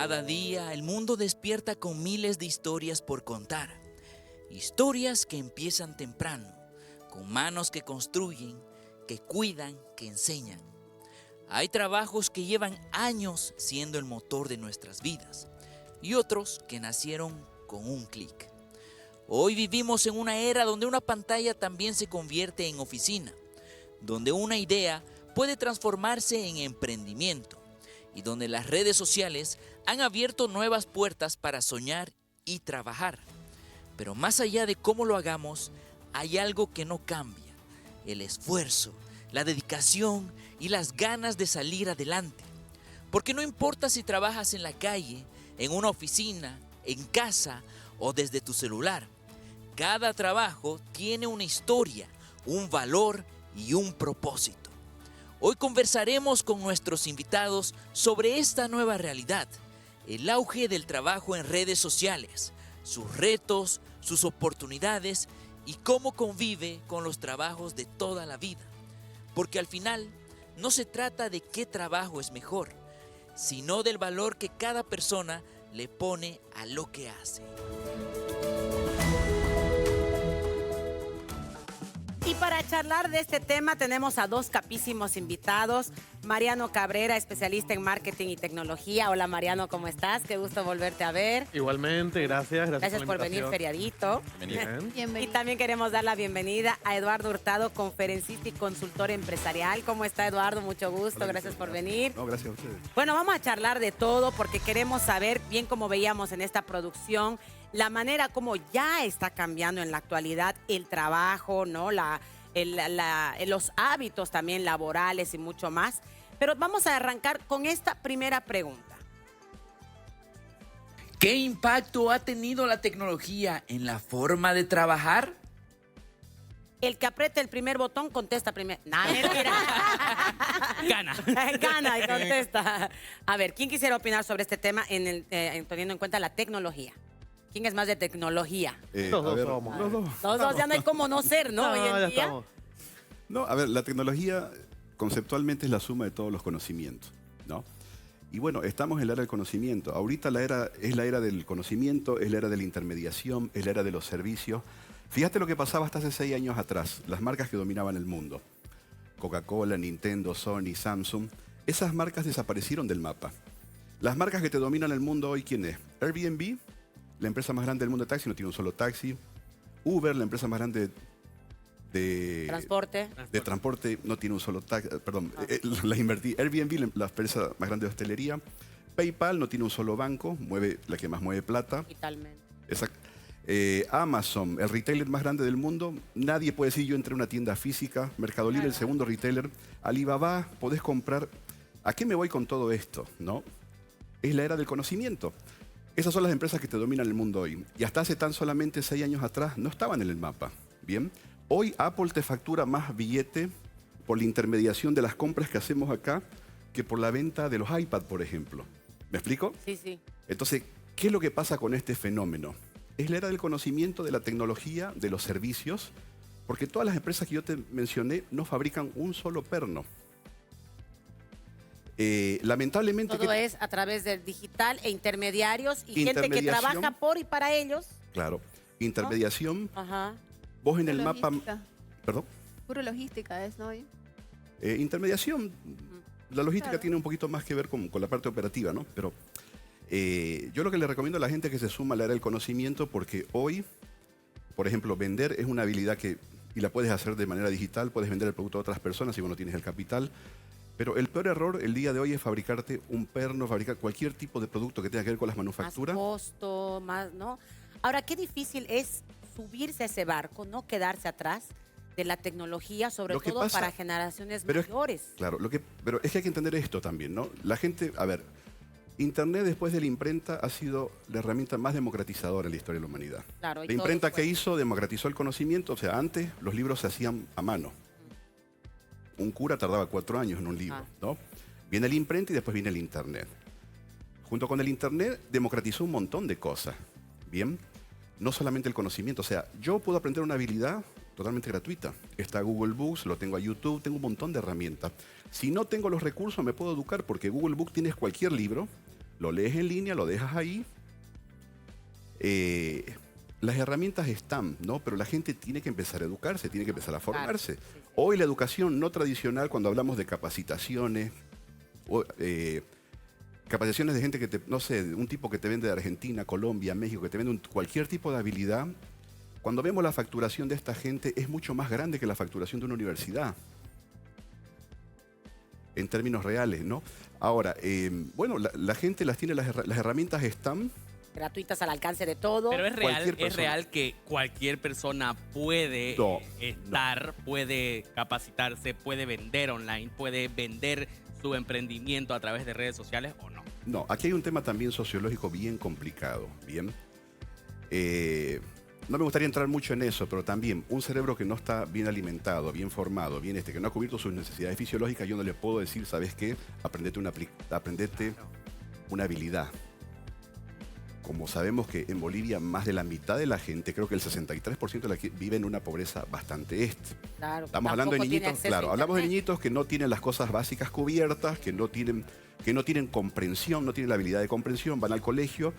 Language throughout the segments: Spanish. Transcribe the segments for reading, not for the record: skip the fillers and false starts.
Cada día el mundo despierta con miles de historias por contar. Historias que empiezan temprano, con manos que construyen, que cuidan, que enseñan. Hay trabajos que llevan años siendo el motor de nuestras vidas y otros que nacieron con un clic. Hoy vivimos en una era donde una pantalla también se convierte en oficina, donde una idea puede transformarse en emprendimiento y donde las redes sociales han abierto nuevas puertas para soñar y trabajar. Pero más allá de cómo lo hagamos, hay algo que no cambia: el esfuerzo, la dedicación y las ganas de salir adelante. Porque no importa si trabajas en la calle, en una oficina, en casa o desde tu celular, cada trabajo tiene una historia, un valor y un propósito. Hoy conversaremos con nuestros invitados sobre esta nueva realidad, el auge del trabajo en redes sociales, sus retos, sus oportunidades y cómo convive con los trabajos de toda la vida. Porque al final no se trata de qué trabajo es mejor, sino del valor que cada persona le pone a lo que hace. Y para charlar de este tema tenemos a dos capísimos invitados. Mariano Cabrera, especialista en marketing y tecnología. Hola Mariano, ¿cómo estás? Qué gusto volverte a ver. Igualmente, gracias. Gracias por venir, feriadito. Bien. Y también queremos dar la bienvenida a Eduardo Hurtado, conferencista y consultor empresarial. ¿Cómo está, Eduardo? Mucho gusto, gracias por venir. No, gracias a ustedes. Bueno, vamos a charlar de todo porque queremos saber, bien como veíamos en esta producción, la manera como ya está cambiando en la actualidad el trabajo, ¿no? Los hábitos también laborales y mucho más. Pero vamos a arrancar con esta primera pregunta. ¿Qué impacto ha tenido la tecnología en la forma de trabajar? El que apriete el primer botón contesta primero. No, mentira. Gana. Gana y contesta. A ver, ¿quién quisiera opinar sobre este tema teniendo en cuenta la tecnología? ¿Quién es más de tecnología? Los dos somos. Los dos. Los dos, ya no hay cómo no ser, ¿no? Hoy en ya día. estamos. No, a ver, la tecnología conceptualmente es la suma de todos los conocimientos, ¿no? Y bueno, estamos en la era del conocimiento. Ahorita es la era del conocimiento, es la era de la intermediación, es la era de los servicios. Fíjate lo que pasaba hasta hace 6 años atrás, las marcas que dominaban el mundo. Coca-Cola, Nintendo, Sony, Samsung. Esas marcas desaparecieron del mapa. Las marcas que te dominan el mundo hoy, ¿quién es? Airbnb, la empresa más grande del mundo de taxi, no tiene un solo taxi. Uber, la empresa más grande de transporte, no tiene un solo taxi. Perdón, la invertí. Airbnb, la empresa más grande de hostelería. PayPal no tiene un solo banco, la que más mueve plata. Totalmente. Exacto. Amazon, el retailer más grande del mundo. Nadie puede decir yo entré a una tienda física. Mercado Libre, el segundo retailer. Alibaba, podés comprar. ¿A qué me voy con todo esto? ¿No? Es la era del conocimiento. Esas son las empresas que te dominan el mundo hoy. Y hasta hace tan solamente 6 años atrás no estaban en el mapa. Bien. Hoy Apple te factura más billete por la intermediación de las compras que hacemos acá que por la venta de los iPad, por ejemplo. ¿Me explico? Sí, sí. Entonces, ¿qué es lo que pasa con este fenómeno? Es la era del conocimiento, de la tecnología, de los servicios, porque todas las empresas que yo te mencioné no fabrican un solo perno. Lamentablemente... Todo es a través del digital e intermediarios y gente que trabaja por y para ellos. Claro. Intermediación. ¿No? Ajá. Vos en el mapa... ¿Perdón? Puro logística es, ¿no? Intermediación. La logística tiene un poquito más que ver con la parte operativa, ¿no? Pero yo lo que le recomiendo a la gente es que se suma a la era del conocimiento porque hoy, por ejemplo, vender es una habilidad y la puedes hacer de manera digital, puedes vender el producto a otras personas si vos no tienes el capital. Pero el peor error el día de hoy es fabricarte un perno, fabricar cualquier tipo de producto que tenga que ver con las manufacturas. Más costo, más, ¿no? Ahora, qué difícil es subirse a ese barco, no quedarse atrás de la tecnología, sobre todo para generaciones mayores. Claro, pero es que hay que entender esto también, ¿no? La gente, a ver, Internet después de la imprenta ha sido la herramienta más democratizadora en la historia de la humanidad. Claro, la imprenta que hizo democratizó el conocimiento, o sea, antes los libros se hacían a mano. Un cura tardaba 4 años en un libro, ¿no? Viene la imprenta y después viene el Internet. Junto con el Internet democratizó un montón de cosas, ¿bien? No solamente el conocimiento, o sea, yo puedo aprender una habilidad totalmente gratuita. Está Google Books, lo tengo a YouTube, tengo un montón de herramientas. Si no tengo los recursos, me puedo educar porque Google Books tienes cualquier libro, lo lees en línea, lo dejas ahí. Las herramientas están, ¿no? Pero la gente tiene que empezar a educarse, tiene que empezar a formarse. Claro, sí. Hoy la educación no tradicional, cuando hablamos de capacitaciones, capacitaciones de gente que no sé, un tipo que te vende de Argentina, Colombia, México, que te vende cualquier tipo de habilidad, cuando vemos la facturación de esta gente es mucho más grande que la facturación de una universidad. En términos reales, ¿no? Ahora, bueno, la gente las tiene, las herramientas están. Gratuitas al alcance de todo. Pero es Cualquier persona. real que cualquier persona puede No, puede capacitarse, puede vender online, puede vender su emprendimiento a través de redes sociales o no. No, aquí hay un tema también sociológico bien complicado, ¿bien? No me gustaría entrar mucho en eso, pero también un cerebro que no está bien alimentado, bien formado, que no ha cubierto sus necesidades fisiológicas, yo no le puedo decir, ¿sabes qué? Aprendete una habilidad. Como sabemos que en Bolivia más de la mitad de la gente, creo que el 63% de la que vive en una pobreza bastante Claro, Estamos hablando de tampoco tiene niñitos, acceso claro, a hablamos de internet. niñitos que no tienen las cosas básicas cubiertas, que no tienen comprensión, no tienen la habilidad de comprensión, van al colegio,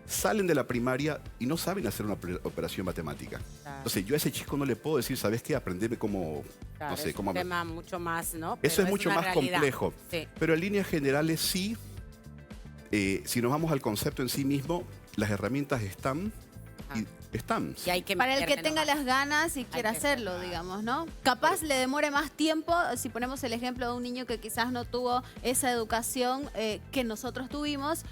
salen de la primaria y no saben hacer una operación matemática. Claro. Entonces yo a ese chico no le puedo decir, ¿sabes qué? Aprendeme cómo, Claro, no sé, es cómo... un tema mucho más, ¿no? Eso Pero es mucho una más realidad. complejo. Sí. Pero en líneas generales sí, si nos vamos al concepto en sí mismo, las herramientas están Ajá. y están. Y hay que Para el que meterle tenga nomás. las ganas y quiera que hacerlo, hacerlo. digamos, ¿no? Capaz le demore más tiempo, si ponemos el ejemplo de un niño que quizás no tuvo esa educación que nosotros tuvimos,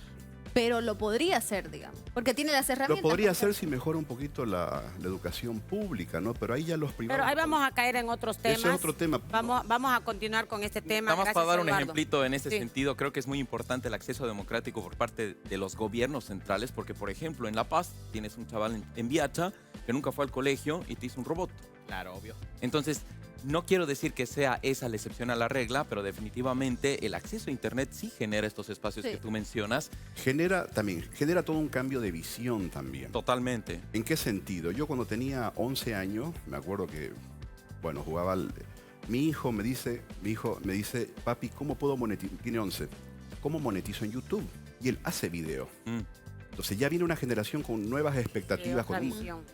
pero lo podría hacer, digamos, porque tiene las herramientas. Lo podría para hacer hacerlo. si mejora un poquito la educación pública, ¿no? Pero ahí ya los privados... Pero ahí vamos a caer en otros temas. Ese es otro tema. Vamos a continuar con este tema. Nada más Gracias, para dar un Eduardo. ejemplito en este Sí. sentido, creo que es muy importante el acceso democrático por parte de los gobiernos centrales, porque por ejemplo en La Paz tienes un chaval en Viacha que nunca fue al colegio y te hizo un robot. Claro, obvio. Entonces, no quiero decir que sea esa la excepción a la regla, pero definitivamente el acceso a Internet sí genera estos espacios Sí. que tú mencionas. Genera todo un cambio de visión también. Totalmente. ¿En qué sentido? Yo cuando tenía 11 años, me acuerdo que, bueno, jugaba mi hijo me dice, papi, ¿cómo puedo monetizar? Tiene 11. ¿Cómo monetizo en YouTube? Y él hace video. Entonces ya viene una generación con nuevas Sí, expectativas. otra Con visión.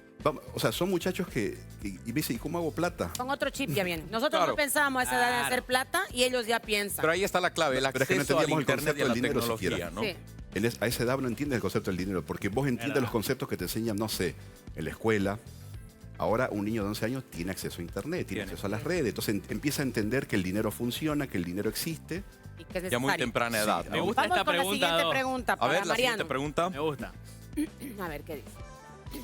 o sea, son muchachos y me dicen, ¿y cómo hago plata? Con otro chip ya bien. Nosotros Claro. no pensábamos a esa edad en Claro. hacer plata y ellos ya piensan. Pero ahí está la clave, el Pero es que no acceso al entendíamos el Internet y a la concepto del dinero tecnología, siquiera. ¿no? Sí. A esa edad no entiendes el concepto del dinero, porque vos entiendes Verdad. los conceptos que te enseñan, no sé, en la escuela. Ahora un niño de 11 años tiene acceso a Internet, tiene acceso a las redes, entonces empieza a entender que el dinero funciona, que el dinero existe. Y que es Ya muy necesario. temprana edad, Me ¿no? gusta Vamos esta con la pregunta, siguiente Do. pregunta A para ver, la Mariano. siguiente pregunta. Me gusta. A ver, ¿qué dice?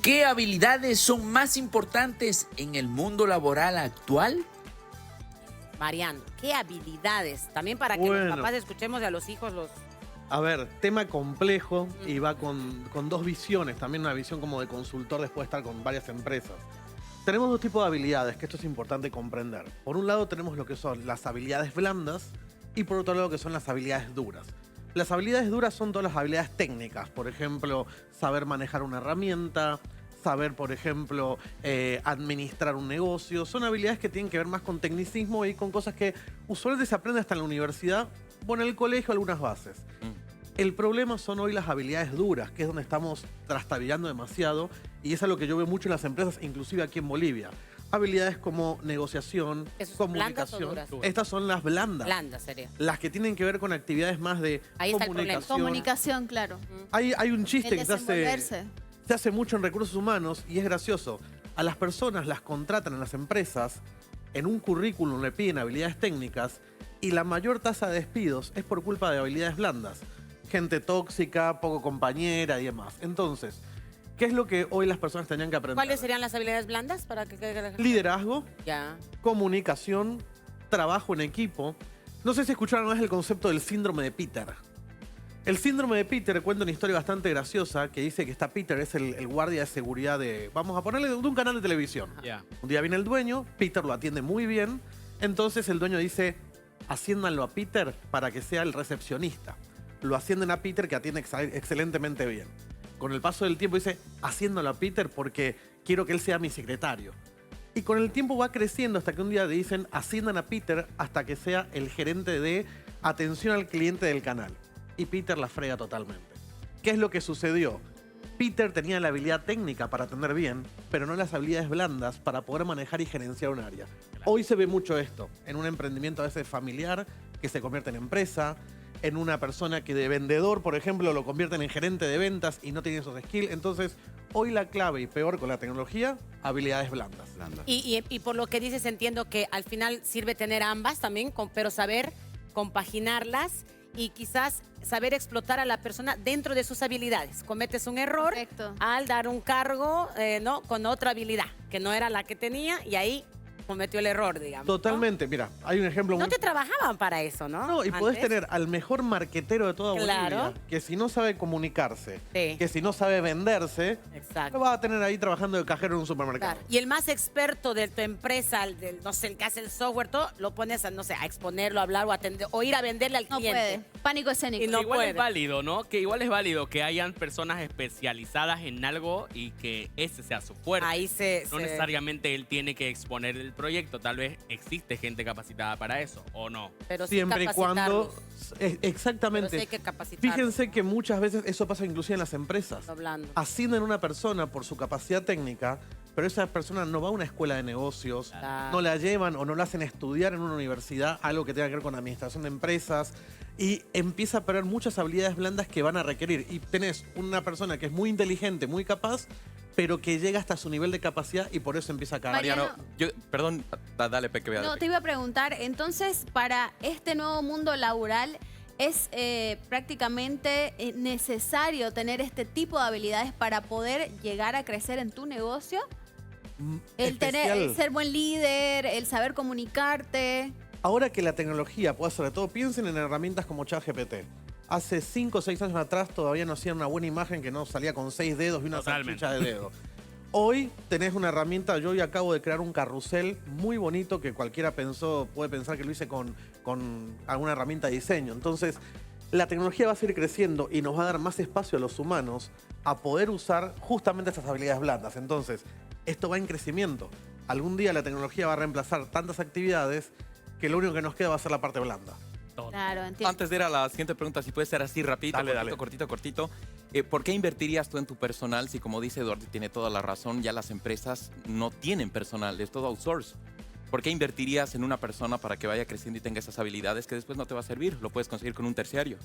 ¿Qué habilidades son más importantes en el mundo laboral actual? Mariano, ¿qué habilidades? También para que los Bueno. papás escuchemos y a los hijos los... A ver, tema complejo y va con dos visiones. También una visión como de consultor después de estar con varias empresas. Tenemos dos tipos de habilidades, que esto es importante comprender. Por un lado tenemos lo que son las habilidades blandas y por otro lado que son las habilidades duras. Las habilidades duras son todas las habilidades técnicas. Por ejemplo, saber manejar una herramienta, saber, por ejemplo, administrar un negocio. Son habilidades que tienen que ver más con tecnicismo y con cosas que usualmente se aprende hasta en la universidad o en el colegio, algunas bases. El problema son hoy las habilidades duras, que es donde estamos trastabillando demasiado, y es algo que yo veo mucho en las empresas, inclusive aquí en Bolivia. Habilidades como negociación, ¿Esas son blandas o comunicación. duras? Estas son las blandas. Blanda sería. Las que tienen que ver con actividades más de Ahí está el problema. comunicación. Comunicación, claro. Hay un chiste El que desenvolverse. se hace mucho en recursos humanos y es gracioso. A las personas las contratan en las empresas, en un currículum le piden habilidades técnicas y la mayor tasa de despidos es por culpa de habilidades blandas. Gente tóxica, poco compañera y demás. Entonces, ¿qué es lo que hoy las personas tenían que aprender? ¿Cuáles serían las habilidades blandas para que... Liderazgo, Ya. comunicación, trabajo en equipo. No sé si escucharon una vez el concepto del síndrome de Peter. El síndrome de Peter cuenta una historia bastante graciosa que dice que está Peter, es el guardia de seguridad de, vamos a ponerle, de un canal de televisión. Ya. Un día viene el dueño, Peter lo atiende muy bien, entonces el dueño dice, asciéndanlo a Peter para que sea el recepcionista. Lo ascienden a Peter que atiende excelentemente bien. Con el paso del tiempo dice, asciéndalo a Peter porque quiero que él sea mi secretario. Y con el tiempo va creciendo hasta que un día le dicen, asciendan a Peter hasta que sea el gerente de atención al cliente del canal. Y Peter la frega totalmente. ¿Qué es lo que sucedió? Peter tenía la habilidad técnica para atender bien, pero no las habilidades blandas para poder manejar y gerenciar un área. Hoy se ve mucho esto, en un emprendimiento a veces familiar que se convierte en empresa, en una persona que de vendedor, por ejemplo, lo convierten en gerente de ventas y no tiene esos skills. Entonces, hoy la clave, y peor con la tecnología, habilidades blandas. Y por lo que dices, entiendo que al final sirve tener ambas también, pero saber compaginarlas y quizás saber explotar a la persona dentro de sus habilidades. Cometes un error Correcto. al dar un cargo ¿no? con otra habilidad, que no era la que tenía, y ahí cometió el error, digamos. ¿no? Totalmente. Mira, hay un ejemplo No muy... te trabajaban para eso, ¿no? No, y podés Antes. tener al mejor marquetero de toda Claro. Bolivia, que si no sabe comunicarse, Sí. que si no sabe venderse, Exacto. lo vas a tener ahí trabajando de cajero en un supermercado. Claro. Y el más experto de tu empresa, no sé, el que hace el software, todo, lo pones a, no sé, a exponerlo, a hablar o a atender, o ir a venderle al No cliente. puede. Pánico escénico. Y no igual puede. es válido, ¿no? Que igual es válido que hayan personas especializadas en algo y que ese sea su fuerte. Ahí No necesariamente él tiene que exponer el proyecto, tal vez existe gente capacitada para eso, ¿o no? Pero sí Siempre y cuando... Pero Exactamente. sí hay que capacitarlos. Fíjense que muchas veces eso pasa inclusive en las empresas. Hablando. Ascienden a una persona por su capacidad técnica, pero esa persona no va a una escuela de negocios, Claro. no la llevan o no la hacen estudiar en una universidad, algo que tenga que ver con administración de empresas, y empieza a perder muchas habilidades blandas que van a requerir. Y tenés una persona que es muy inteligente, muy capaz, pero que llega hasta su nivel de capacidad y por eso empieza a caer. Mariano, Perdón, dale, Peque. No, te iba a preguntar, entonces, para este nuevo mundo laboral, ¿es prácticamente necesario tener este tipo de habilidades para poder llegar a crecer en tu negocio? El ser buen líder, el saber comunicarte. Ahora que la tecnología puede hacer de todo, piensen en herramientas como ChatGPT. Hace 5 o 6 años atrás todavía no hacían una buena imagen que no salía con 6 dedos y una Totalmente. salchicha de dedo. Hoy tenés una herramienta, yo hoy acabo de crear un carrusel muy bonito que cualquiera puede pensar que lo hice con alguna herramienta de diseño. Entonces, la tecnología va a seguir creciendo y nos va a dar más espacio a los humanos a poder usar justamente esas habilidades blandas. Entonces, esto va en crecimiento. Algún día la tecnología va a reemplazar tantas actividades que lo único que nos queda va a ser la parte blanda. Claro, entiendo. Antes de ir a la siguiente pregunta, si puede ser así rapidito, Dale, cortito. ¿Por qué invertirías tú en tu personal si, como dice Eduardo, y tiene toda la razón, ya las empresas no tienen personal, es todo outsource? ¿Por qué invertirías en una persona para que vaya creciendo y tenga esas habilidades que después no te va a servir? Lo puedes conseguir con un terciario.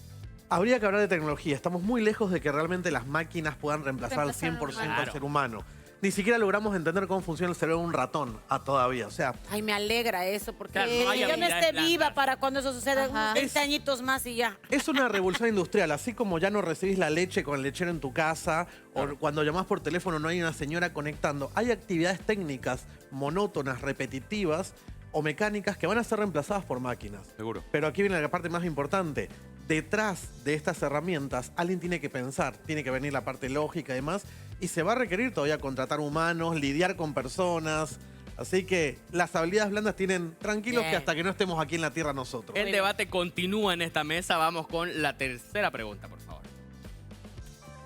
Habría que hablar de tecnología. Estamos muy lejos de que realmente las máquinas puedan reemplazar al 100% al Claro. ser humano. Ni siquiera logramos entender cómo funciona el cerebro de un ratón todavía. O sea, Ay, me alegra eso, porque Claro, no hay yo no habilidades esté viva blandas. para cuando eso suceda, Ajá. unos 20 añitos más y ya. es una revolución industrial. Así como ya no recibís la leche con el lechero en tu casa, o cuando llamás por teléfono no hay una señora conectando. Hay actividades técnicas monótonas, repetitivas o mecánicas que van a ser reemplazadas por máquinas. Seguro. Pero aquí viene la parte más importante. Detrás de estas herramientas, alguien tiene que pensar, tiene que venir la parte lógica y demás, y se va a requerir todavía contratar humanos, lidiar con personas. Así que las habilidades blandas tienen tranquilos Bien. que hasta que no estemos aquí en la tierra nosotros. El debate continúa en esta mesa. Vamos con la tercera pregunta, por favor.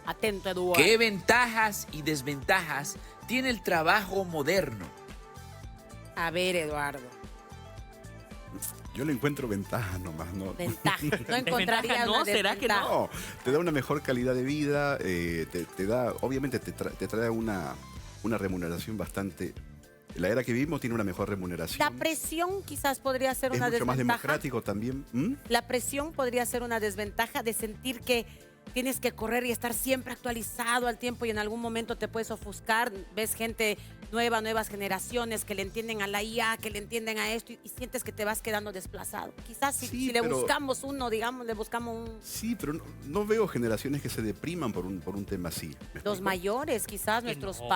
Atento, Eduardo. ¿Qué ventajas y desventajas tiene el trabajo moderno? A ver, Eduardo. Yo le encuentro ventaja nomás, ¿no? Ventaja. No encontraría ¿no? una ¿Será que desventaja. No, te da una mejor calidad de vida, te da, obviamente te trae una remuneración bastante... La era que vivimos tiene una mejor remuneración. La presión quizás podría ser es una mucho más desventaja. democrático también. ¿Mm? La presión podría ser una desventaja de sentir que tienes que correr y estar siempre actualizado al tiempo y en algún momento te puedes ofuscar. Ves gente nueva, nuevas generaciones que le entienden a la IA, que le entienden a esto y sientes que te vas quedando desplazado. Quizás Sí, si le pero- buscamos uno, digamos, le buscamos un... Sí, pero no veo generaciones que se depriman por un tema así. ¿me Los explico? mayores, quizás Que nuestros no.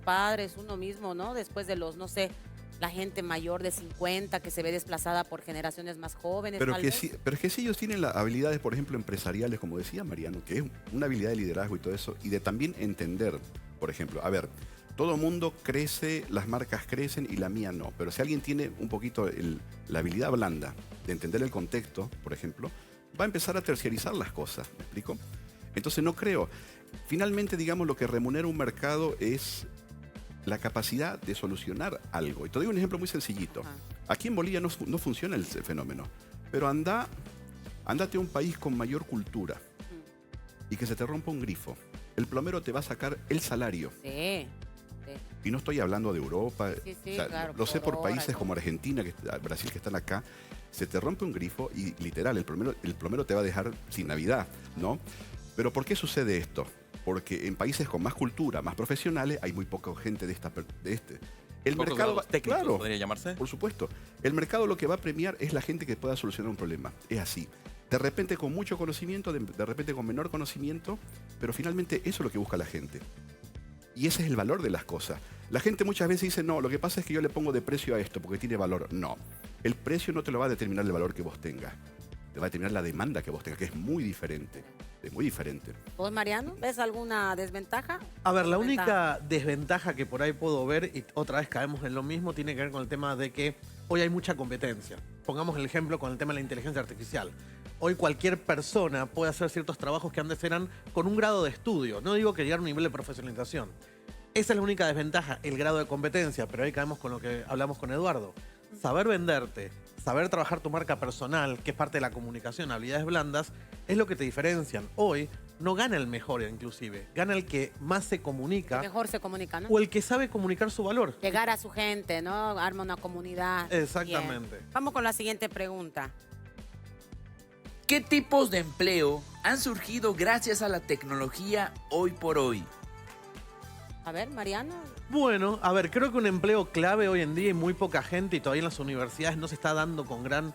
padres, uno mismo, ¿no? Después de los, no sé, la gente mayor de 50 que se ve desplazada por generaciones más jóvenes. Pero tal que vez. sí, pero es que sí ellos tienen las habilidades, por ejemplo, empresariales, como decía Mariano, que es una habilidad de liderazgo y todo eso, y de también entender, por ejemplo, a ver, todo mundo crece, las marcas crecen y la mía no, pero si alguien tiene un poquito la habilidad blanda de entender el contexto, por ejemplo, va a empezar a terciarizar las cosas, ¿me explico? Entonces no creo. Finalmente, digamos, lo que remunera un mercado es la capacidad de solucionar algo. Y te doy un ejemplo muy sencillito. Ajá. Aquí en Bolivia no funciona el fenómeno, pero andate a un país con mayor cultura. y que se te rompa un grifo. El plomero te va a sacar el salario. Sí. Y no estoy hablando de Europa. Sí, O sea, claro, lo sé por por hora, países ¿no? como Argentina, Brasil, que están acá. Se te rompe un grifo y literal, el plomero te va a dejar sin Navidad, ¿no? Pero ¿por qué sucede esto? Porque en países con más cultura, más profesionales, hay muy poca gente de este. El Pocos mercado, grados técnicos, claro, podría llamarse. por supuesto. El mercado lo que va a premiar es la gente que pueda solucionar un problema. Es así. De repente con mucho conocimiento, de repente con menor conocimiento, pero finalmente eso es lo que busca la gente. Y ese es el valor de las cosas. La gente muchas veces dice, no, lo que pasa es que yo le pongo de precio a esto porque tiene valor. No, el precio no te lo va a determinar el valor que vos tengas. Te va a determinar la demanda que vos tengas, que es muy diferente. Es muy diferente. ¿Vos, Mariano, ves alguna desventaja? A ver, la única desventaja que por ahí puedo ver, y otra vez caemos en lo mismo, tiene que ver con el tema de que hoy hay mucha competencia. Pongamos el ejemplo con el tema de la inteligencia artificial. Hoy cualquier persona puede hacer ciertos trabajos que antes eran con un grado de estudio. No digo que llegar a un nivel de profesionalización. Esa es la única desventaja, el grado de competencia. Pero ahí caemos con lo que hablamos con Eduardo. Saber venderte, saber trabajar tu marca personal, que es parte de la comunicación, habilidades blandas, es lo que te diferencian. Hoy no gana el mejor inclusive, gana el que más se comunica Mejor se comunica, ¿no? o el que sabe comunicar su valor. Llegar a su gente, ¿no? Arma una comunidad. Exactamente. Bien. Vamos con la siguiente pregunta. ¿Qué tipos de empleo han surgido gracias a la tecnología hoy por hoy? A ver, Mariano. Bueno, a ver, creo que un empleo clave hoy en día y muy poca gente y todavía en las universidades no se está dando con gran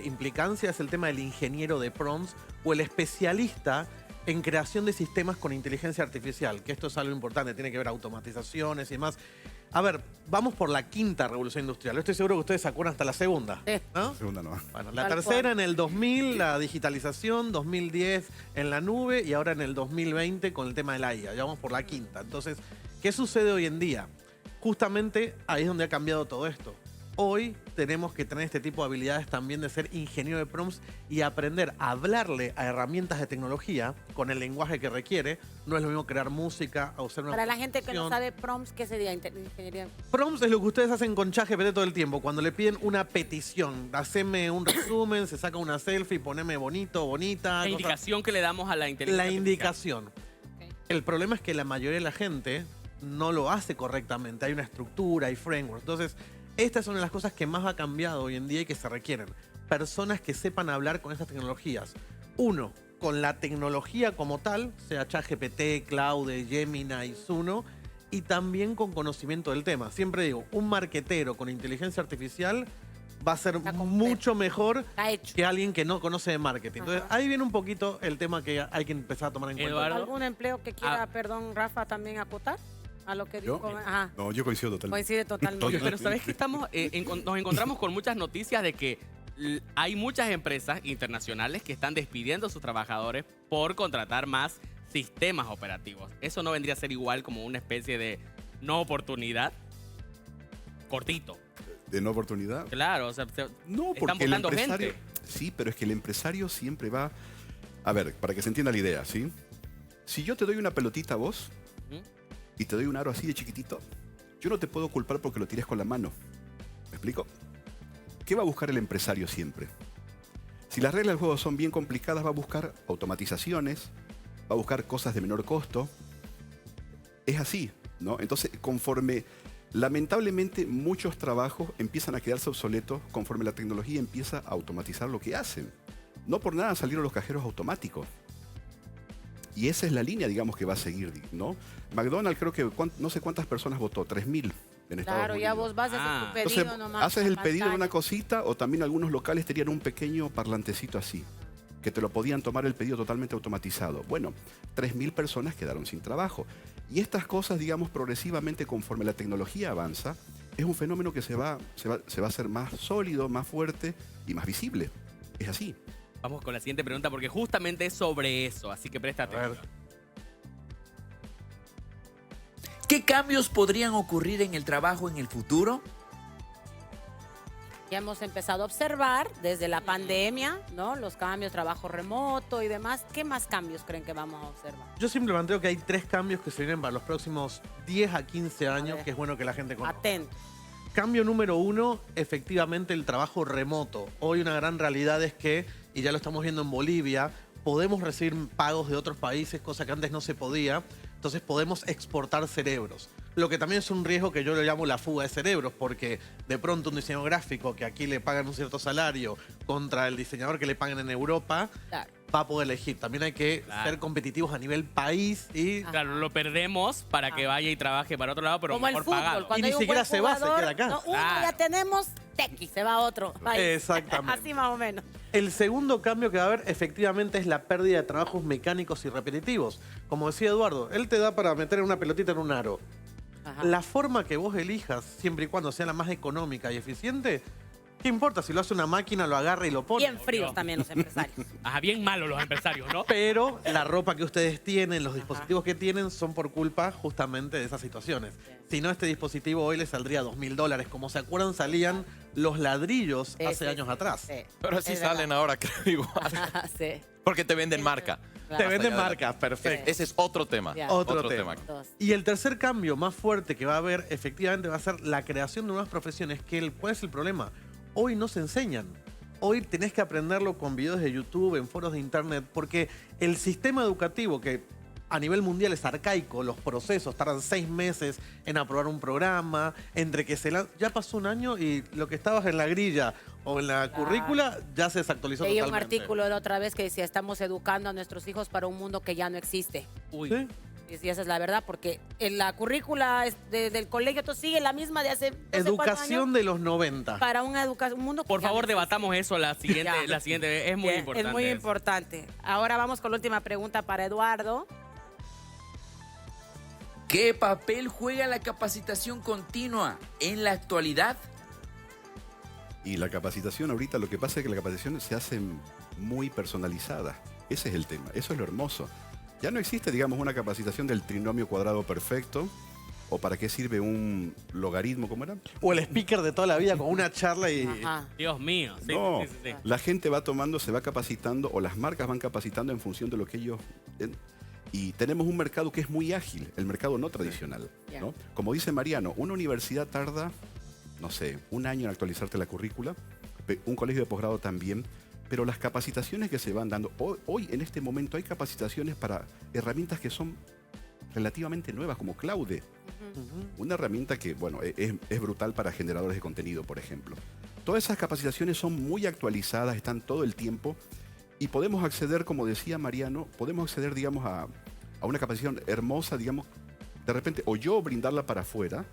implicancia es el tema del ingeniero de prompts o el especialista en creación de sistemas con inteligencia artificial, que esto es algo importante, tiene que ver automatizaciones y demás. A ver, vamos por la quinta revolución industrial. Yo estoy seguro que ustedes se acuerdan hasta la segunda, Sí. ¿no? Segunda no. Bueno, la Tal tercera cual. en el 2000, la digitalización, 2010 en la nube y ahora en el 2020 con el tema de la IA. Ya vamos por la quinta. Entonces, ¿qué sucede hoy en día? Justamente ahí es donde ha cambiado todo esto. Hoy tenemos que tener este tipo de habilidades también de ser ingeniero de prompts y aprender a hablarle a herramientas de tecnología con el lenguaje que requiere. No es lo mismo crear música o hacer una Para la gente que no presentación. sabe prompts, ¿qué sería ingeniería? Prompts es lo que ustedes hacen con ChatGPT todo el tiempo. Cuando le piden una petición, haceme un resumen, se saca una selfie, poneme bonito, bonita. La cosas- indicación que le damos a la inteligencia La artificial. indicación. El problema es que la mayoría de la gente no lo hace correctamente. Hay una estructura, hay frameworks. Entonces, estas son las cosas que más ha cambiado hoy en día y que se requieren. Personas que sepan hablar con estas tecnologías. Uno, con la tecnología como tal, sea ChatGPT, Claude, Gemini, Zuno, y también con conocimiento del tema. Siempre digo, un marquetero con inteligencia artificial va a ser Está completo. mucho mejor Está hecho. que alguien que no conoce de marketing. Entonces, Ajá. ahí viene un poquito el tema que hay que empezar a tomar en cuenta. Eduardo. ¿Algún empleo que quiera, Ah. perdón, Rafa, también acotar a lo que ¿Yo? dijo? Ajá. No, yo coincido totalmente. Coincide totalmente. Oye, pero ¿sabes que estamos, nos encontramos con muchas noticias de que hay muchas empresas internacionales que están despidiendo a sus trabajadores por contratar más sistemas operativos? ¿Eso no vendría a ser igual como una especie de no oportunidad? Cortito. ¿De no oportunidad? Claro, o sea, No, están porque el votando empresario... gente. Sí, pero es que el empresario siempre va... A ver, para que se entienda la idea, ¿sí? Si yo te doy una pelotita a vos Ujú. y te doy un aro así de chiquitito, yo no te puedo culpar porque lo tires con la mano. ¿Me explico? ¿Qué va a buscar el empresario siempre? Si las reglas del juego son bien complicadas, va a buscar automatizaciones, va a buscar cosas de menor costo. Es así, ¿no? Entonces, conforme... Lamentablemente, muchos trabajos empiezan a quedarse obsoletos conforme la tecnología empieza a automatizar lo que hacen. No por nada salieron los cajeros automáticos. Y esa es la línea, digamos, que va a seguir, ¿no? McDonald's creo que no sé cuántas personas votó, 3.000 en Estados Claro, ya Unidos. vos vas a hacer Ah. tu pedido Entonces, nomás. haces el en pedido de una pantalla. cosita o también algunos locales tenían un pequeño parlantecito así, que te lo podían tomar el pedido totalmente automatizado. Bueno, 3.000 personas quedaron sin trabajo. Y estas cosas, digamos, progresivamente conforme la tecnología avanza, es un fenómeno que se va a hacer más sólido, más fuerte y más visible. Es así. Vamos con la siguiente pregunta porque justamente es sobre eso, así que presta ver. atención. ¿Qué cambios podrían ocurrir en el trabajo en el futuro? Ya hemos empezado a observar desde la pandemia, ¿no? Los cambios, trabajo remoto y demás. ¿Qué más cambios creen que vamos a observar? Yo simplemente creo que hay 3 cambios que se vienen para los próximos 10 a 15 años, ver. que es bueno que la gente conozca. Atento. Cambio número 1, efectivamente el trabajo remoto. Hoy una gran realidad es que, y ya lo estamos viendo en Bolivia, podemos recibir pagos de otros países, cosa que antes no se podía. Entonces podemos exportar cerebros. Lo que también es un riesgo que yo le llamo la fuga de cerebros, porque de pronto un diseñador gráfico que aquí le pagan un cierto salario contra el diseñador que le pagan en Europa, Claro. va a poder elegir. También hay que Claro. ser competitivos a nivel país y... Claro, lo perdemos para que vaya y trabaje para otro lado, pero Como el mejor fútbol, pagado. cuando Y ni hay un siquiera buen se va, se jugador, queda acá. no, uno Claro. ya tenemos, tequi, se va a otro país. Exactamente. Así más o menos. El segundo cambio que va a haber efectivamente es la pérdida de trabajos mecánicos y repetitivos. Como decía Eduardo, él te da para meter una pelotita en un aro. Ajá. La forma que vos elijas, siempre y cuando sea la más económica y eficiente, ¿qué importa? Si lo hace una máquina, lo agarra y lo pone. Bien fríos también los empresarios. Ajá, bien malos los empresarios, ¿no? Pero la ropa que ustedes tienen, los dispositivos que tienen, son por culpa justamente de esas situaciones. Si no, este dispositivo hoy le saldría $2000. Como se acuerdan, salían los ladrillos Sí, hace sí, años sí, atrás. sí. Pero sí Es salen verdad. ahora, creo, igual. Sí. Porque te venden marca. Te Claro. venden allá de- marcas, perfecto. Ese es otro tema. Ya. Otro tema. Dos. Y el tercer cambio más fuerte que va a haber, efectivamente, va a ser la creación de nuevas profesiones. ¿Cuál es el problema? Hoy no se enseñan. Hoy tenés que aprenderlo con videos de YouTube, en foros de internet, porque el sistema educativo que a nivel mundial es arcaico, los procesos tardan 6 meses en aprobar un programa, entre que ya pasó un año y lo que estabas en la grilla o en la currícula ya se desactualizó Leí un totalmente. artículo la otra vez que decía, estamos educando a nuestros hijos para un mundo que ya no existe. Uy. ¿Sí? Y esa es la verdad, porque en la currícula del colegio todo sigue la misma de hace 12, 4 Educación años de los 90. para un mundo que Por ya favor, no existe. debatamos eso la siguiente, Ya. la siguiente vez. Es muy Bien, importante. Es muy eso. importante. Ahora vamos con la última pregunta para Eduardo. ¿Qué papel juega la capacitación continua en la actualidad? Y la capacitación ahorita, lo que pasa es que la capacitación se hace muy personalizada. Ese es el tema, eso es lo hermoso. Ya no existe, digamos, una capacitación del trinomio cuadrado perfecto, o para qué sirve un logaritmo, ¿cómo era? O el speaker de toda la vida con una charla y... Ajá. Dios mío. Sí, No, sí, sí, sí. la gente va tomando, se va capacitando, o las marcas van capacitando en función de lo que ellos... Y tenemos un mercado que es muy ágil, el mercado no tradicional. Ya. ¿No? Como dice Mariano, una universidad tarda, no sé, un año en actualizarte la currícula, un colegio de posgrado también, pero las capacitaciones que se van dando, hoy en este momento hay capacitaciones para herramientas que son relativamente nuevas, como Claude. Una herramienta que, bueno, es brutal para generadores de contenido, por ejemplo. Todas esas capacitaciones son muy actualizadas, están todo el tiempo y podemos acceder, como decía Mariano, podemos acceder, digamos, a una capacitación hermosa, digamos, de repente, o yo brindarla para afuera,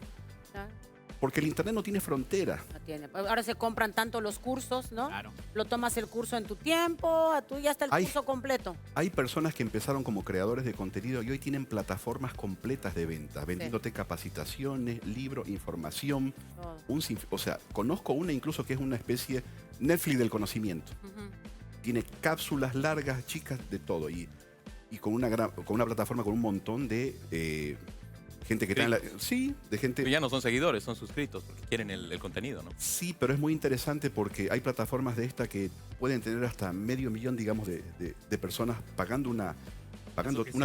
Ya, porque el Internet no tiene frontera. no tiene. Ahora se compran tanto los cursos, ¿no? Claro. Lo tomas el curso en tu tiempo, tú ya está el Ay. curso completo. Hay personas que empezaron como creadores de contenido y hoy tienen plataformas completas de venta, vendiéndote capacitaciones, libros, información. Todo. O sea, conozco una incluso que es una especie Netflix del conocimiento. Ujú. Tiene cápsulas largas, chicas, de todo. Y con una plataforma con un montón de gente que tiene sí, de gente... Ya no son seguidores, son suscritos, porque quieren el contenido, ¿no? Sí, pero es muy interesante porque hay plataformas de esta que pueden tener hasta 500.000, digamos, de personas pagando una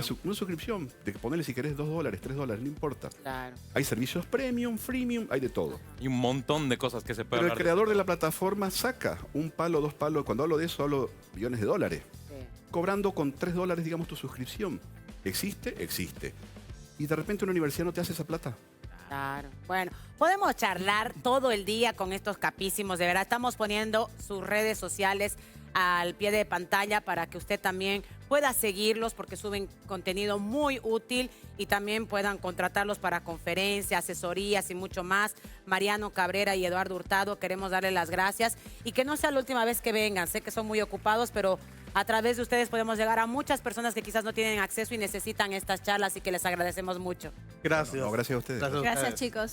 suscripción. De que ponerle si querés $2, $3, no importa. Claro. Hay servicios premium, freemium, hay de todo. Y un montón de cosas que se pueden Pero el hablar de creador eso. de la plataforma saca un palo, 2 palos. Cuando hablo de eso, hablo millones de dólares. Sí. Cobrando con $3, digamos, tu suscripción. ¿Existe? Existe. Y de repente una universidad no te hace esa plata. Claro. Bueno, podemos charlar todo el día con estos capísimos. De verdad, estamos poniendo sus redes sociales al pie de pantalla para que usted también pueda seguirlos porque suben contenido muy útil y también puedan contratarlos para conferencias, asesorías y mucho más. Mariano Cabrera y Eduardo Hurtado, queremos darles las gracias y que no sea la última vez que vengan. Sé que son muy ocupados, pero a través de ustedes podemos llegar a muchas personas que quizás no tienen acceso y necesitan estas charlas y que les agradecemos mucho. Gracias. No, gracias a ustedes. Gracias, chicos.